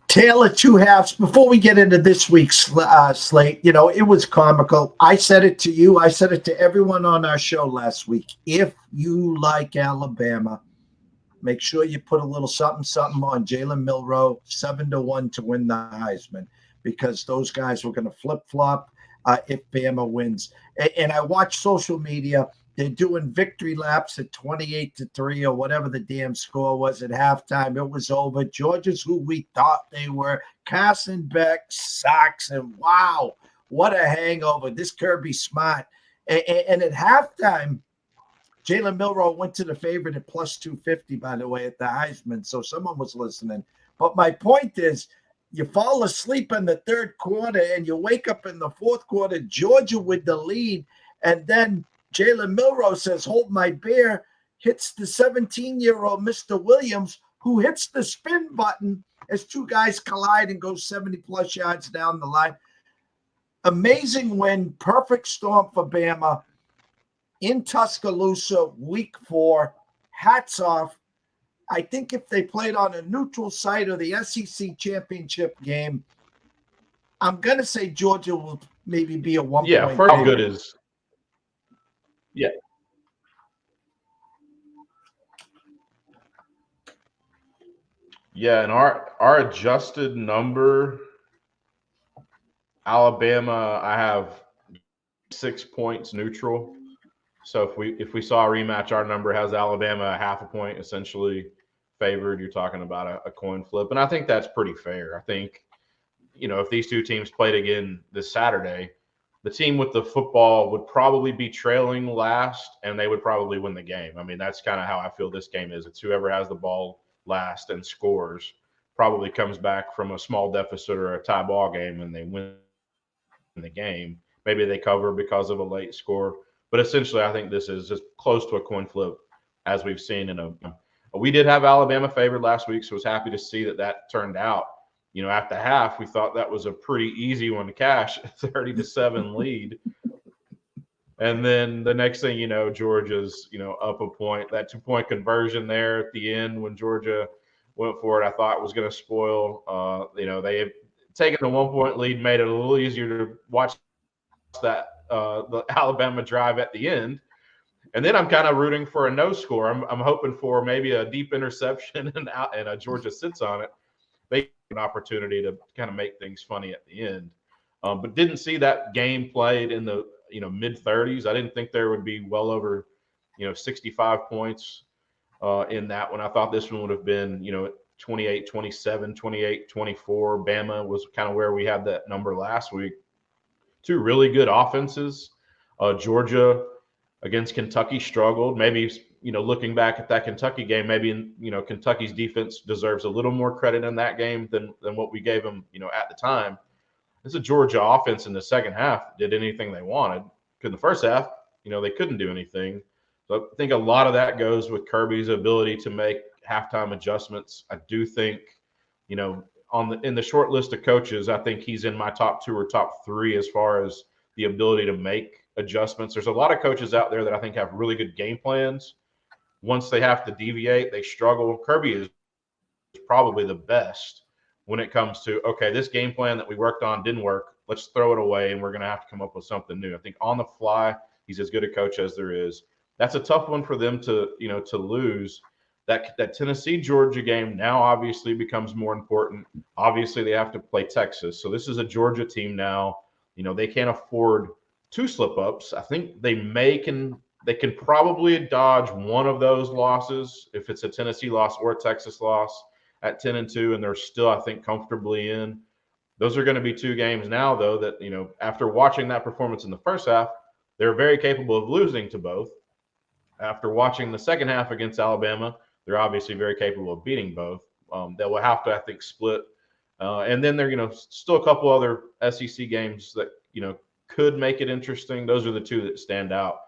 Tale of two halves. Before we get into this week's slate, it was comical. I said it to you. I said it to everyone on our show last week. If you like Alabama, make sure you put a little something on Jalen Milroe, 7-1 to win the Heisman, because those guys were going to flip-flop if Bama wins. And I watched social media. They're doing victory laps at 28-3 or whatever the damn score was at halftime. It was over. Georgia's who we thought they were. Carson Beck sucks. And wow, what a hangover. This Kirby Smart. And at halftime, Jalen Milroe went to the favorite at plus 250, by the way, at the Heisman. So someone was listening. But my point is, you fall asleep in the third quarter and you wake up in the fourth quarter, Georgia with the lead. And then Jalen Milroe says, hold my beer, hits the 17-year-old Mr. Williams, who hits the spin button as two guys collide and go 70-plus yards down the line. Amazing win, perfect storm for Bama in Tuscaloosa, week 4. Hats off. I think if they played on a neutral site or the SEC championship game, I'm going to say Georgia will maybe be a 1 Yeah, point first favorite. good is yeah. Yeah, and our adjusted number, Alabama, I have 6 points neutral. So if we saw a rematch, our number has Alabama a half a point essentially favored. You're talking about a coin flip, and I think that's pretty fair. I think if these two teams played again this Saturday, the team with the football would probably be trailing last, and they would probably win the game. I mean, that's kind of how I feel this game is. It's whoever has the ball last and scores probably comes back from a small deficit or a tie ball game, and they win the game. Maybe they cover because of a late score, but essentially, I think this is just close to a coin flip, as we've seen in a. We did have Alabama favored last week, so I was happy to see that turned out. At the half, we thought that was a pretty easy one to cash, 30-7 lead. And then the next thing you know, Georgia's, up a point. That 2-point conversion there at the end when Georgia went for it, I thought was going to spoil. They had taken the 1-point lead, made it a little easier to watch that the Alabama drive at the end. And then I'm kind of rooting for a no score. I'm hoping for maybe a deep interception and a Georgia sits on it. They an opportunity to kind of make things funny at the end, but didn't see that game played in the mid 30s. I didn't think there would be well over 65 points in that one. I thought this one would have been 28-27, 28-24. Bama was kind of where we had that number last week. Two really good offenses. Georgia against Kentucky struggled. Maybe looking back at that Kentucky game, maybe Kentucky's defense deserves a little more credit in that game than what we gave them at the time. This is a Georgia offense in the second half did anything they wanted. In the first half, they couldn't do anything. So I think a lot of that goes with Kirby's ability to make halftime adjustments. I do think in the short list of coaches, I think he's in my top 2 or top 3 as far as the ability to make adjustments. There's a lot of coaches out there that I think have really good game plans. Once they have to deviate, they struggle. Kirby is probably the best when it comes to, okay, this game plan that we worked on didn't work. Let's throw it away, and we're going to have to come up with something new. I think on the fly, he's as good a coach as there is. That's a tough one for them to lose. That Tennessee-Georgia game now obviously becomes more important. Obviously, they have to play Texas. So this is a Georgia team now. They can't afford 2 slip-ups. I think they can probably dodge one of those losses if it's a Tennessee loss or a Texas loss at 10-2, and they're still, I think, comfortably in. Those are going to be 2 games now, though, that, after watching that performance in the first half, they're very capable of losing to both. After watching the second half against Alabama, they're obviously very capable of beating both. They will have to, I think, split. And then there, still a couple other SEC games that, could make it interesting. Those are the 2 that stand out.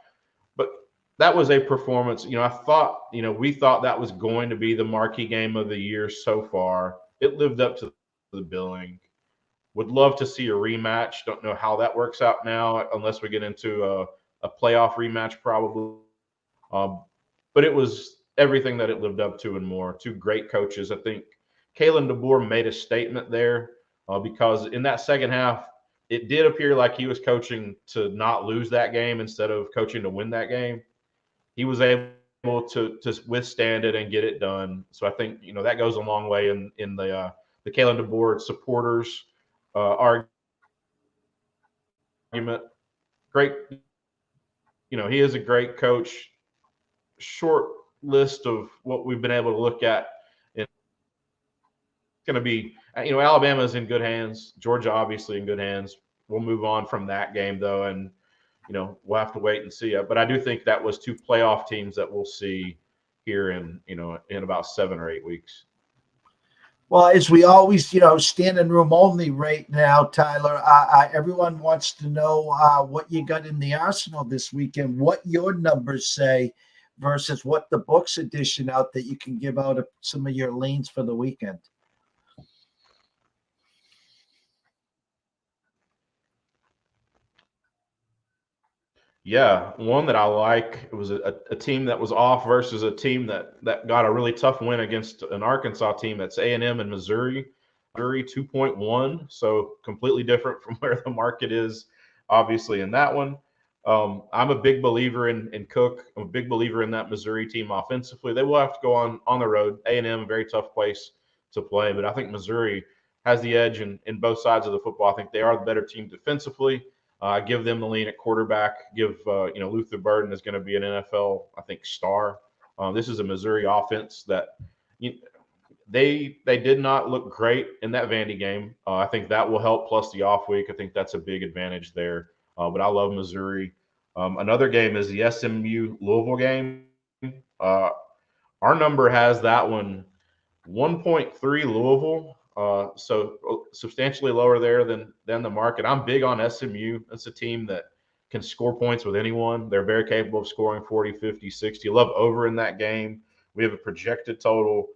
But that was a performance. I thought, we thought that was going to be the marquee game of the year so far. It lived up to the billing. Would love to see a rematch. Don't know how that works out now unless we get into a playoff rematch probably. But it was everything that it lived up to and more. 2 great coaches. I think Kalen DeBoer made a statement there because in that second half, it did appear like he was coaching to not lose that game instead of coaching to win that game. He was able to withstand it and get it done. So I think that goes a long way in the Kalen DeBoer supporters argument. Great, he is a great coach. Short list of what we've been able to look at. It's going to be, Alabama's in good hands. Georgia obviously in good hands. We'll move on from that game though, and we'll have to wait and see. But I do think that was 2 playoff teams that we'll see here in about 7 or 8 weeks. Well, as we always, standing room only right now, Tyler, everyone wants to know what you got in the arsenal this weekend, what your numbers say versus what the books edition out that you can give out some of your lanes for the weekend. Yeah, one that I like, it was a team that was off versus a team that got a really tough win against an Arkansas team that's A&M and Missouri. Missouri 2.1, so completely different from where the market is, obviously, in that one. I'm a big believer in Cook. I'm a big believer in that Missouri team offensively. They will have to go on the road. A&M, a very tough place to play, but I think Missouri has the edge in both sides of the football. I think they are the better team defensively. Give them the lean at quarterback. Give Luther Burden is going to be an NFL, I think, star. This is a Missouri offense that they did not look great in that Vandy game. I think that will help. Plus the off week, I think that's a big advantage there. But I love Missouri. Another game is the SMU Louisville game. Our number has that one 1.3 Louisville. So substantially lower there than the market. I'm big on SMU. It's a team that can score points with anyone. They're very capable of scoring 40, 50, 60. Love over in that game. We have a projected total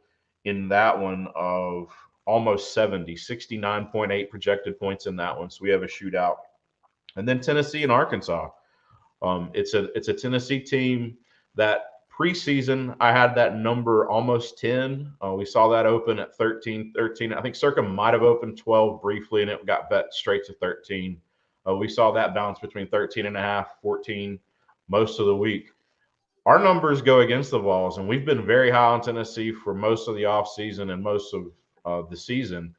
in that one of almost 70, 69.8 projected points in that one. So we have a shootout. And then Tennessee and Arkansas. It's a Tennessee team that preseason I had that number almost 10. We saw that open at 13. I think Circa might have opened 12 briefly, and it got bet straight to 13. We saw that bounce between 13.5, 14 most of the week. Our numbers go against the Vols, and we've been very high on Tennessee for most of the offseason and most of the season.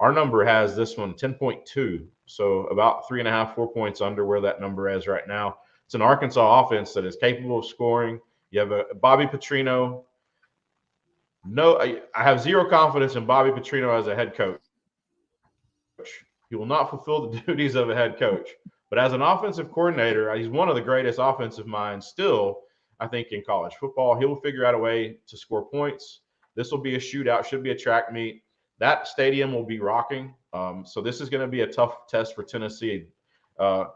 Our number has this one 10.2, so about 3.5, 4 points under where that number is right now. It's an Arkansas offense that is capable of scoring. You have a Bobby Petrino. No, I have zero confidence in Bobby Petrino as a head coach. He will not fulfill the duties of a head coach. But as an offensive coordinator, he's one of the greatest offensive minds still, I think, in college football. He will figure out a way to score points. This will be a shootout, should be a track meet. That stadium will be rocking. So this is going to be a tough test for Tennessee. No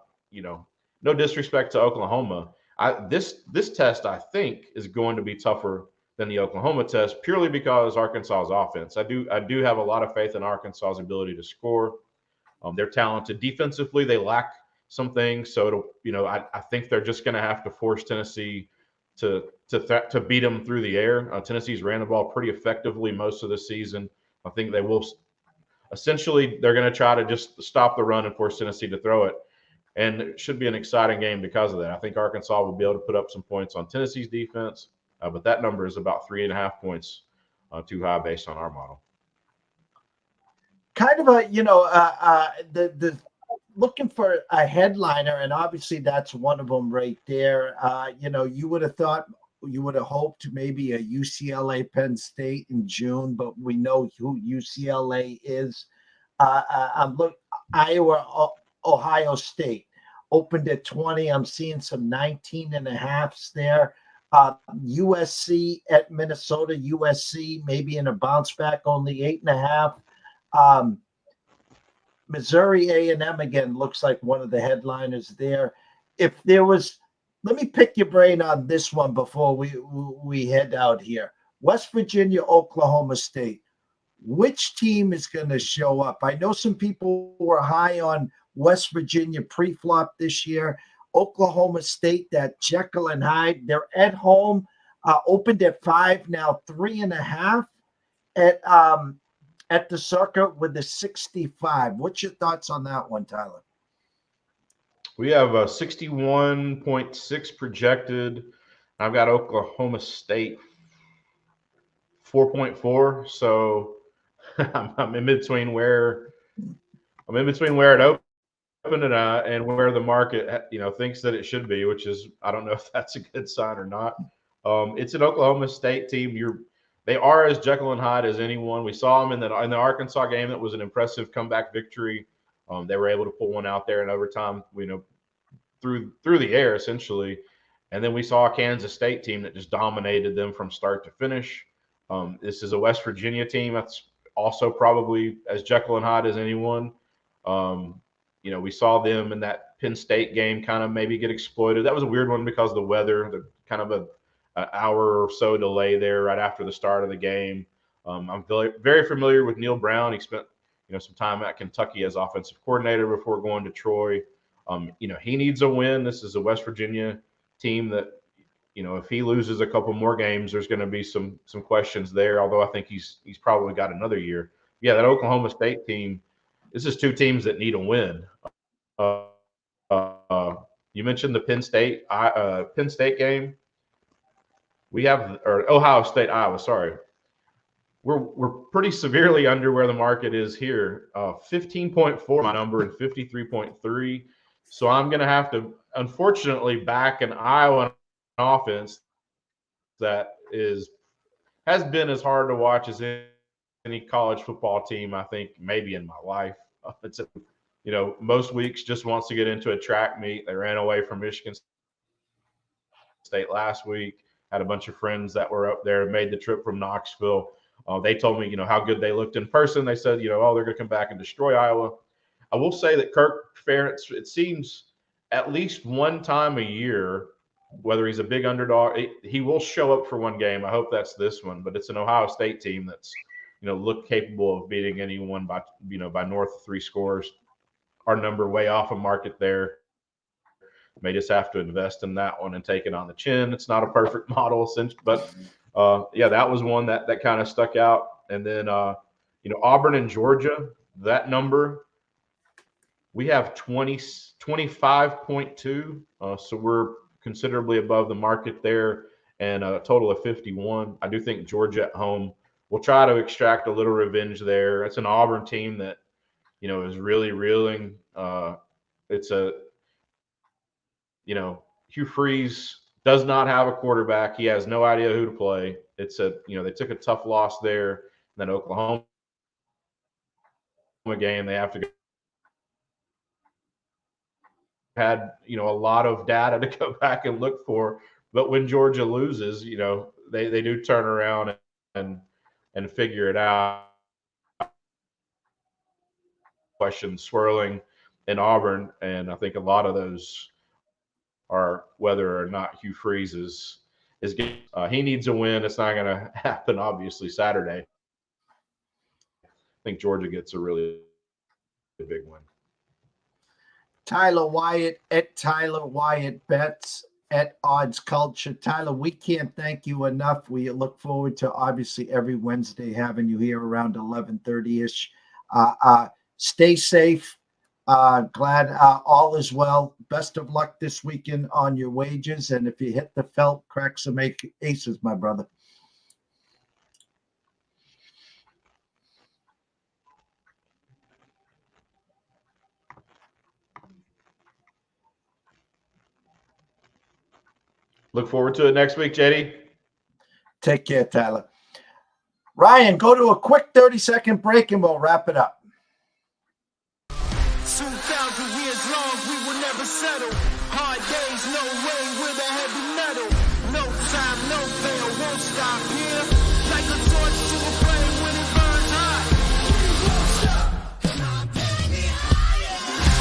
disrespect to Oklahoma. This test, I think, is going to be tougher than the Oklahoma test purely because Arkansas's offense. I do have a lot of faith in Arkansas's ability to score. They're talented defensively. They lack some things, so I think they're just going to have to force Tennessee to beat them through the air. Tennessee's ran the ball pretty effectively most of the season. I think they will. Essentially, they're going to try to just stop the run and force Tennessee to throw it. And it should be an exciting game because of that. I think Arkansas will be able to put up some points on Tennessee's defense, but that number is about 3.5 points too high based on our model. Kind of the looking for a headliner, and obviously that's one of them right there. You would have thought, you would have hoped maybe a UCLA Penn State in June, but we know who UCLA is. Iowa, Ohio State opened at 20. I'm seeing some 19.5s there. USC at Minnesota. USC maybe in a bounce back, only 8.5. Missouri A&M again looks like one of the headliners there. If there was, let me pick your brain on this one before we head out here. West Virginia, Oklahoma State. Which team is going to show up? I know some people were high on West Virginia pre-flop this year. Oklahoma State, that Jekyll and Hyde, they're at home, opened at 5, now 3.5 at the Circa with the 65. What's your thoughts on that one, Tyler? We have a 61.6 projected. I've got Oklahoma State 4.4. So I'm in between where it opened and where the market thinks that it should be, which is, I don't know if that's a good sign or not. It's an Oklahoma State team. They are as Jekyll and Hyde as anyone. We saw them in the Arkansas game. That was an impressive comeback victory. They were able to pull one out there in overtime, through the air essentially. And then we saw a Kansas State team that just dominated them from start to finish. This is a West Virginia team that's also probably as Jekyll and Hyde as anyone. We saw them in that Penn State game kind of maybe get exploited. That was a weird one because of the weather, the kind of an hour or so delay there right after the start of the game. I'm very familiar with Neil Brown. He spent some time at Kentucky as offensive coordinator before going to Troy. He needs a win. This is a West Virginia team that, if he loses a couple more games, there's going to be some questions there. Although I think he's probably got another year yeah, that Oklahoma State team. This is two teams that need a win. You mentioned the Penn State game. We have or Ohio State, Iowa. Sorry, we're pretty severely under where the market is here. 15.4 my number and 53.3. So I'm going to have to, unfortunately, back an Iowa offense that has been as hard to watch as any college football team I think maybe in my life. It's most weeks just wants to get into a track meet. They ran away from Michigan State last week. Had a bunch of friends that were up there, made the trip from Knoxville. They told me, how good they looked in person. They said, they're going to come back and destroy Iowa. I will say that Kirk Ferentz, it seems at least one time a year, whether he's a big underdog, he will show up for one game. I hope that's this one, but it's an Ohio State team that's, look capable of beating anyone by north of 3 scores. Our number way off of market there. May just have to invest in that one and take it on the chin. It's not a perfect model, but that was one that kind of stuck out. And then Auburn and Georgia, that number, we have 25.2. So we're considerably above the market there, and a total of 51. I do think Georgia at home will try to extract a little revenge there. It's an Auburn team that is really reeling. It's Hugh Freeze does not have a quarterback. He has no idea who to play. They took a tough loss there. And then Oklahoma game, they have to go. Had a lot of data to go back and look for, but when Georgia loses, they do turn around and figure it out. Questions swirling in Auburn, and I think a lot of those are whether or not Hugh Freeze is he needs a win. It's not going to happen obviously Saturday. I think Georgia gets a really big win. Tyler Wyatt at Tyler Wyatt Bets at Odds Culture. Tyler, we can't thank you enough. We look forward to obviously every Wednesday having you here around 11:30ish. Stay safe. Glad all is well. Best of luck this weekend on your wages. And if you hit the felt, crack some aces, my brother. Look forward to it next week, JD. Take care, Tyler. Ryan, go to a quick 30-second break and we'll wrap it up. 2,000 years long, we will never settle. Hard days, no way, with a heavy metal. No time, no fail, won't stop here. Like a torch to a flame when it burns hot. We won't stop. Come on, baby, higher. Like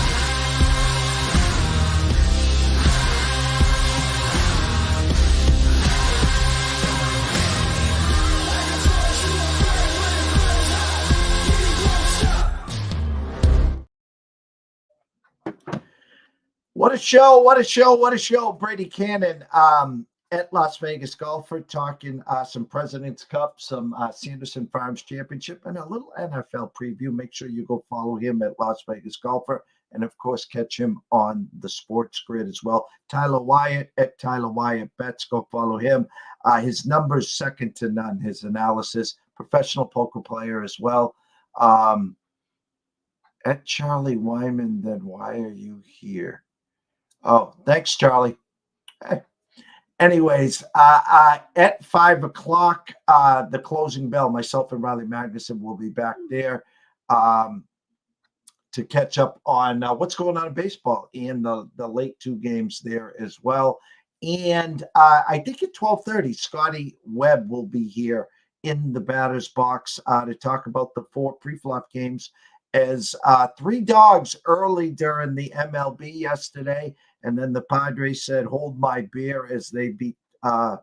a torch to a flame when it burns hot. We won't stop. What a show, what a show, what a show. Brady Kannon at Las Vegas Golfer talking some President's Cup, some Sanderson Farms Championship, and a little NFL preview. Make sure you go follow him at Las Vegas Golfer, and of course, catch him on the Sports Grid as well. Tyler Wyatt at Tyler Wyatt Bets. Go follow him. His numbers second to none. His analysis, professional poker player as well. At Charlie Wyman, then why are you here? Oh, thanks, Charlie. Anyways, at 5 o'clock, the closing bell, myself and Riley Magnuson will be back there to catch up on what's going on in baseball and the late 2 games there as well. And I think at 12:30, Scotty Webb will be here in the batter's box to talk about the 4 pre-flop games as 3 dogs early during the MLB yesterday. And then the Padres said, hold my beer as they beat the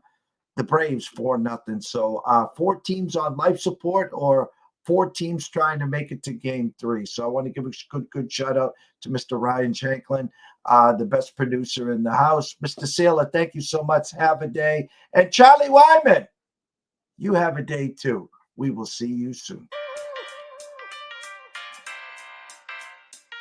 Braves 4-0. So 4 teams on life support or 4 teams trying to make it to game 3. So I want to give a good shout out to Mr. Ryan Shanklin, the best producer in the house. Mr. Saylor, thank you so much. Have a day. And Charlie Wyman, you have a day too. We will see you soon.